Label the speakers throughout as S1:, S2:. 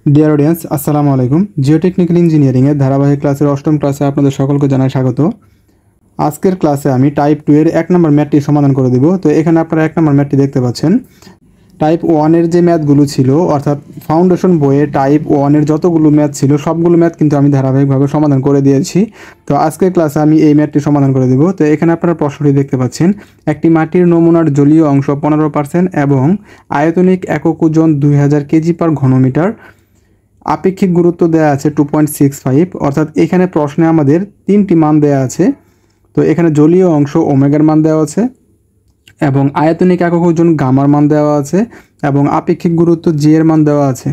S1: Dear audience, আসসালামু আলাইকুম। Geotechnical ইঞ্জিনিয়ারিংয়ের ধারাবাহিক ক্লাসের অষ্টম ক্লাসে আপনাদের সকলকে জানাই স্বাগত। আজকের ক্লাসে আমি টাইপ 2 এর 1 নম্বর ম্যাথটি সমাধান করে দেব। তো এখানে আপনারা 1 নম্বর ম্যাথটি দেখতে পাচ্ছেন। টাইপ 1 এর যে ম্যাথগুলো ছিল, অর্থাৎ ফাউন্ডেশন বইয়ে টাইপ 1 এর যতগুলো ম্যাথ ছিল সবগুলো ম্যাথ কিন্তু আমি ধারাবাহিকভাবে সমাধান করে দিয়েছি। তো আজকের ক্লাসে আমি এই ম্যাথটি সমাধান করে দেব। তো এখানে আপনারা প্রশ্নটি দেখতে পাচ্ছেন, একটি মাটির নমুনার জলীয় অংশ 15% এবং আয়তনিক একক ওজন 2000 কেজি পার ঘনমিটার, আপেক্ষিক গুরুত্ব দেওয়া আছে 2.65। অর্থাৎ এখানে প্রশ্নে আমাদের 3টি মান দেওয়া আছে। তো এখানে জলীয় অংশ ওমেগার মান দেওয়া আছে এবং আয়তনিক একক ওজন গামার মান দেওয়া আছে এবং আপেক্ষিক গুরুত্ব জি এর মান দেওয়া আছে।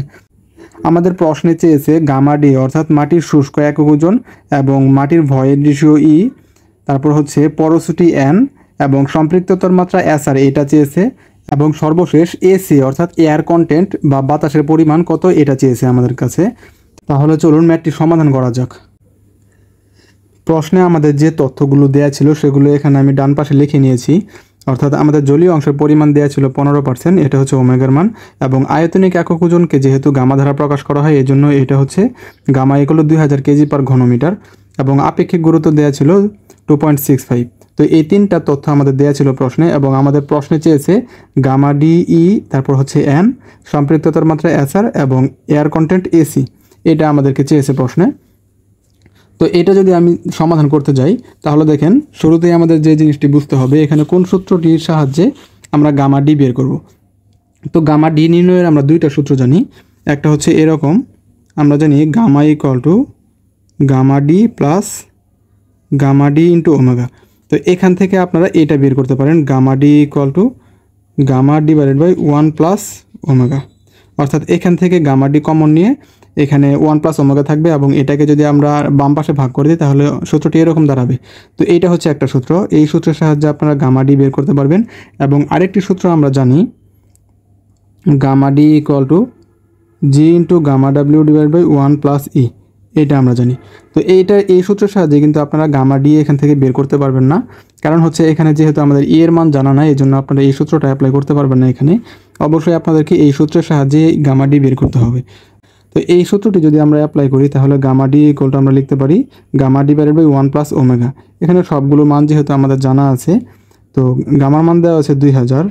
S1: আমাদের প্রশ্নে চেয়েছে গামা ডি অর্থাৎ মাটির শুষ্ক একক ওজন এবং মাটির ভয়েড রেশিও ই, তারপর হচ্ছে পরোসিটি এন এবং সম্পৃক্ততার মাত্রা এস আর এটা চেয়েছে, এবং সর্বশেষ এসি অর্থাৎ এয়ার কন্টেন্ট বা বাতাসের পরিমাণ কত এটা চেয়েছে আমাদের কাছে। তাহলে চলুন ম্যাথটি সমাধান করা যাক। প্রশ্নে আমাদের যে তথ্যগুলো দেওয়া ছিল সেগুলো এখানে আমি ডান পাশে লিখে নিয়েছি। অর্থাৎ আমাদের জলীয় অংশের পরিমাণ দেওয়া ছিল 15%, এটা হচ্ছে ওমেগার মান, এবং আয়তনিক একক ওজনকে যেহেতু গামা দ্বারা প্রকাশ করা হয় এই জন্য এটা হচ্ছে গামা ইকুয়াল 2000 কেজি পার ঘনমিটার, এবং আপেক্ষিক গুরুত্ব দেওয়া ছিল 2.65। তো এই 3টা তথ্য আমাদের দেওয়া ছিল প্রশ্নে, এবং আমাদের প্রশ্নে চেয়েছে গামা ডি ই, তারপর হচ্ছে এন, সম্পৃক্ততার মাত্রা এস আর এবং এয়ার কন্টেন্ট এসি, এটা আমাদেরকে চেয়েছে প্রশ্নে। তো এটা যদি আমি সমাধান করতে যাই তাহলে দেখেন, শুরুতেই আমাদের যে জিনিসটি বুঝতে হবে, এখানে কোন সূত্রটির সাহায্যে আমরা গামা ডি বের করব। তো গামা ডি নির্ণয়ের আমরা 2টা সূত্র জানি। একটা হচ্ছে এরকম, আমরা জানি gamma equal to gamma D plus gamma D into omega. তো এখান থেকে আপনারা এটা বের করতে পারেন, gamma D equal to gamma divided by 1 plus omega. অর্থাৎ এখান থেকে গামা ডি কমন নিয়ে এখানে 1 প্লাস ওমেগা থাকবে, এবং এটাকে যদি আমরা বাম পাশে ভাগ করে দিই তাহলে সূত্রটি এরকম দাঁড়াবে। তো এইটা হচ্ছে একটা সূত্র, এই সূত্রের সাহায্যে আপনারা গামা ডি বের করতে পারবেন। এবং আরেকটি সূত্র আমরা জানি, gamma D equal to G into gamma W divide by 1 plus E, এটা আমরা জানি। তো এই সূত্রের সাহায্যে কিন্তু আপনারা গামা ডি এখান থেকে বের করতে পারবেন না, কারণ হচ্ছে এখানে যেহেতু আমাদের ই এর মান জানা নাই, এই জন্য আপনারা এই সূত্রটা অ্যাপ্লাই করতে পারবেন না। এখানে অবশ্যই আপনাদেরকে এই সূত্রের সাহায্যে গামা ডি বের করতে হবে। তো এই সূত্রটি যদি আমরা অ্যাপ্লাই করি তাহলে গামা ডি ইকুয়াল টু আমরা লিখতে পারি gamma divided by 1 plus omega. এখানে সবগুলো মান যেহেতু আমাদের জানা আছে, তো গামার মান দেওয়া আছে 2000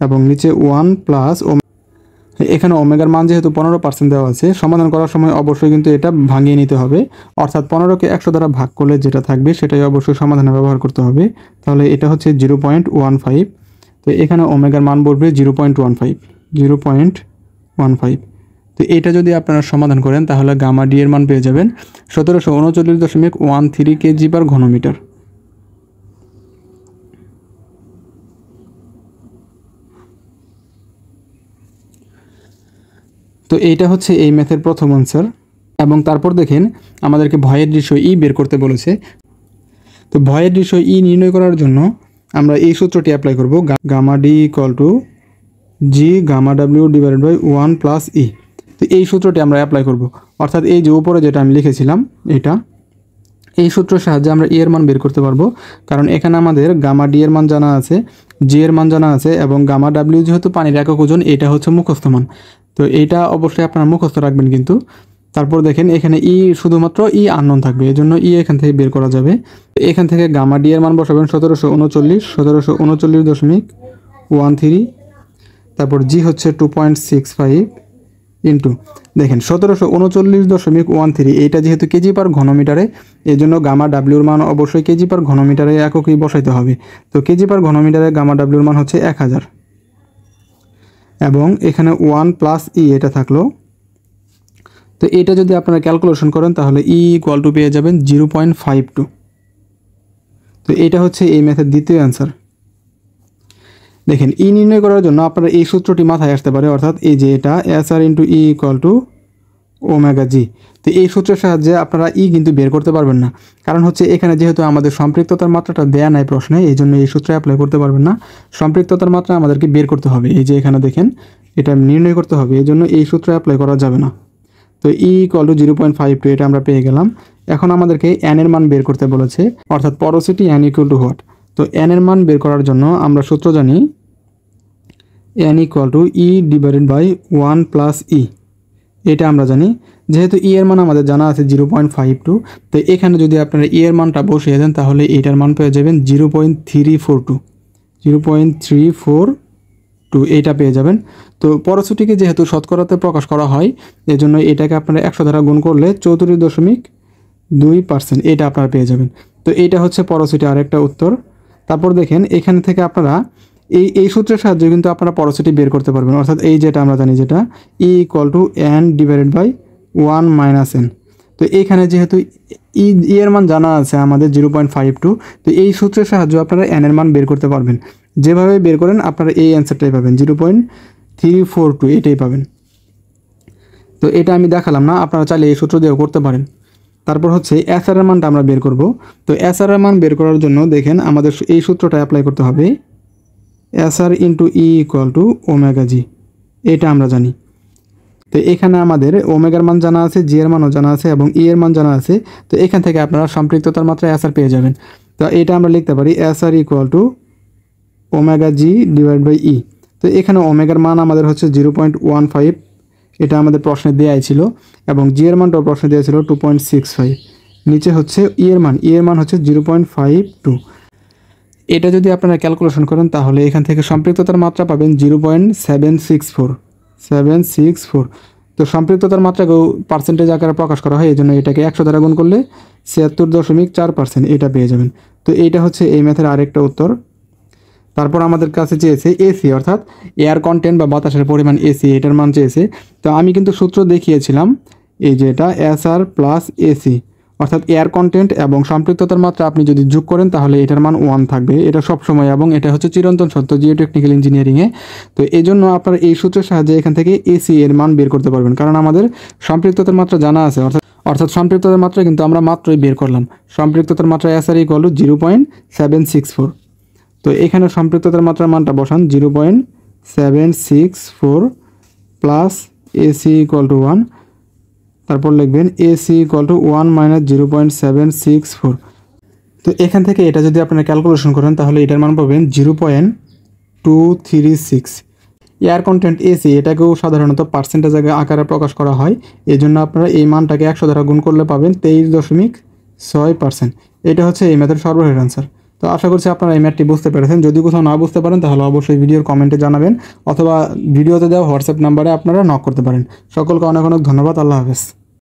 S1: এবং নিচে 1 প্লাস, এখানে ওমেগার মান যেহেতু 15% দেওয়া আছে, সমাধান করার সময় অবশ্যই কিন্তু এটা ভাঙিয়ে নিতে হবে। অর্থাৎ 15কে 100 দ্বারা ভাগ করলে যেটা থাকবে সেটাই অবশ্যই সমাধানে ব্যবহার করতে হবে। তাহলে এটা হচ্ছে 0.15। তো এখানে ওমেগার মান বলবে 0.15। তো এটা যদি আপনারা সমাধান করেন তাহলে গামা ডি এর মান পেয়ে যাবেন 1739.13 কেজি পার ঘনমিটার। তো এইটা হচ্ছে এই ম্যাথের প্রথম আনসার। এবং তারপর দেখেন, আমাদেরকে ভয়েড রেশিও ই বের করতে বলেছে। তো ভয়েড রেশিও ই নির্ণয় করার জন্য আমরা এই সূত্রটি অ্যাপ্লাই করব, gamma D equal to G gamma W divided by 1 plus E. তো এই সূত্রটি আমরা অ্যাপ্লাই করব, অর্থাৎ এই যে উপরে যেটা আমি লিখেছিলাম এটা, এই সূত্রের সাহায্যে আমরা ই এর মান বের করতে পারবো, কারণ এখানে আমাদের গামা ডি এর মান জানা আছে, জি এর মান জানা আছে, এবং গামা ডাব্লিউ যেহেতু পানির একক ওজন, এটা হচ্ছে মুখস্থ মান। তো এইটা অবশ্যই আপনারা মুখস্থ রাখবেন কিন্তু। তারপর দেখেন এখানে ই শুধুমাত্র ই আননোন থাকবে, এই জন্য ই এখান থেকে বের করা যাবে। এখান থেকে গামা ডি এর মান বসাবেন 1739.13। তারপর জি হচ্ছে 2.65 ইন্টু, দেখেন 1739.13, এইটা যেহেতু কেজি পার ঘনমিটারে, এই জন্য গামা ডাব্লিউর মান অবশ্যই কেজি পার ঘনমিটারে এককই বসাইতে হবে। তো কেজি পার ঘনমিটারে গামা ডাব্লিউর মান হচ্ছে 1000, এবং এখানে 1 প্লাস ই এটা থাকলো। তো এটা যদি আপনারা ক্যালকুলেশন করেন তাহলে ই ইকুয়াল টু পেয়ে যাবেন 0.52। তো এটা হচ্ছে এই ম্যাথের দ্বিতীয় অ্যান্সার। দেখেন ই নির্ণয় করার জন্য আপনারা এই সূত্রটি মাথায় আসতে পারে, অর্থাৎ এই যে এটা S R into E equal to omega G. তো এই সূত্রের সাহায্যে আপনারা ই কিন্তু বের করতে পারবেন না, কারণ হচ্ছে এখানে যেহেতু আমাদের সম্পৃক্ততার মাত্রাটা দেয়া নাই প্রশ্নে, এই জন্য এই সূত্রে অ্যাপ্লাই করতে পারবেন না। সম্পৃক্ততার মাত্রা আমাদেরকে বের করতে হবে, এই যে এখানে দেখেন এটা নির্ণয় করতে হবে, এই জন্য এই সূত্রে অ্যাপ্লাই করা যাবে না। তো ই ইকুয়াল টু 0.52 এটা আমরা পেয়ে গেলাম। এখন আমাদেরকে এন এর মান বের করতে বলেছে, অর্থাৎ porosity N equal to what. তো এন এর মান বের করার জন্য আমরা সূত্র জানি, N equal to E divided by 1 plus E. এটা আমরা জানি। যেহেতু ই এর মান আমাদের জানা আছে 0.52, তো এখানে যদি আপনারা ই এর মানটা বসিয়ে দেন তাহলে এটার মান পেয়ে যাবেন 0.342, 0.342 এইটা পেয়ে যাবেন। তো পরশুটিকে যেহেতু শতকরাতে প্রকাশ করা হয়, এজন্য এটাকে আপনারা 100 দ্বারা গুণ করলে 34.2% এটা আপনারা পেয়ে যাবেন। তো এইটা হচ্ছে পরশুটি আরেকটা উত্তর। তারপর দেখেন এখান থেকে আপনারা এই সূত্রের সাহায্যে কিন্তু আপনারা পরশুটি বের করতে পারবেন, অর্থাৎ এই যেটা আমরা জানি যেটা E equal to N divided by 1 minus N. তো এইখানে যেহেতু ই এর মান জানা আছে আমাদের 0.52, তো এই সূত্রের সাহায্যে আপনারা এন এর মান বের করতে পারবেন। যেভাবে বের করেন আপনারা এই অ্যান্সারটাই পাবেন, 0.342 এটাই পাবেন। তো এটা আমি দেখালাম না, আপনারা চাইলে এই সূত্র দিয়েও করতে পারেন। তারপর হচ্ছে এস আর এর মানটা আমরা বের করব। তো এস আর এর মান বের করার জন্য দেখেন আমাদের এই সূত্রটা অ্যাপ্লাই করতে হবে, S R into E equal to omega G, এটা আমরা জানি। তো এখানে আমাদের ওমেগার মান জানা আছে, জি এর মানও জানা আছে এবং ই এর মান জানা আছে। তো এখান থেকে আপনারা সম্পৃক্ততার মাত্রা এস আর পেয়ে যাবেন। তো এটা আমরা লিখতে পারি S R equal to omega G divide by E. তো এখানে ওমেগার মান আমাদের হচ্ছে 0.15, এটা আমাদের প্রশ্নে দেওয়াই ছিল, এবং জি এর মানটাও প্রশ্নে দেওয়া ছিল 2.65। নিচে হচ্ছে ই এর মান হচ্ছে 0.52। এটা যদি আপনারা ক্যালকুলেশন করেন তাহলে এখান থেকে সম্পৃক্ততার মাত্রা পাবেন 0.764। তো সম্পৃক্ততার মাত্রাকেও পার্সেন্টেজ আকারে প্রকাশ করা হয়, এই জন্য এটাকে 100 দ্বারা গুণ করলে 76.4% এটা পেয়ে যাবেন। তো এইটা হচ্ছে এই ম্যাথের আরেকটা উত্তর। তারপর আমাদের কাছে চেয়েছে এসি, অর্থাৎ এয়ার কন্টেন্ট বা বাতাসের পরিমাণ এসি, এটার মান চেয়েছে। তো আমি কিন্তু সূত্র দেখিয়েছিলাম, এই যে এটা এস আর প্লাস এসি, অর্থাৎ এয়ার কন্টেন্ট এবং সম্পৃক্ততার মাত্রা আপনি যদি যোগ করেন তাহলে এটার মান 1 থাকবে, এটা সবসময়, এবং এটা হচ্ছে চিরন্তন সত্য জিওটেকনিক্যাল ইঞ্জিনিয়ারিংয়ে। তো এই জন্য আপনারা এই সূত্রের সাহায্যে এখান থেকে এসি এর মান বের করতে পারবেন, কারণ আমাদের সম্পৃক্ততার মাত্রা জানা আছে, অর্থাৎ সম্পৃক্ততার মাত্রা কিন্তু আমরা মাত্রই বের করলাম। সম্পৃক্ততার মাত্রা এস আর ইকুয়াল টু 0.764। তো এখানে সম্পৃক্ততার মাত্রার মানটা বসান 0.764 প্লাস এসি ইকুয়াল টু 1, তারপর লিখবেন এসি ইকুয়াল টু 1 মাইনাস 0.764। তো এখান থেকে এটা যদি আপনারা ক্যালকুলেশন করেন তাহলে এটার মান পাবেন 0.236। এয়ার কন্টেন্ট এসি এটাকেও সাধারণত পার্সেন্টেজ আকারে প্রকাশ করা হয়, এই জন্য আপনারা এই মানটাকে 100 দ্বারা গুণ করলে পাবেন 23.6%। এটা হচ্ছে এই ম্যাথের সর্বশেষ অ্যান্সার। তো আশা করছি আপনারা এই ম্যাথটি বুঝতে পেরেছেন। যদি কোথাও না বুঝতে পারেন তাহলে অবশ্যই ভিডিওর কমেন্টে জানাবেন, অথবা ভিডিওতে দেওয়া হোয়াটসঅ্যাপ নাম্বারে আপনারা নক করতে পারেন। সকলকে অনেক অনেক ধন্যবাদ। আল্লাহ হাফেজ।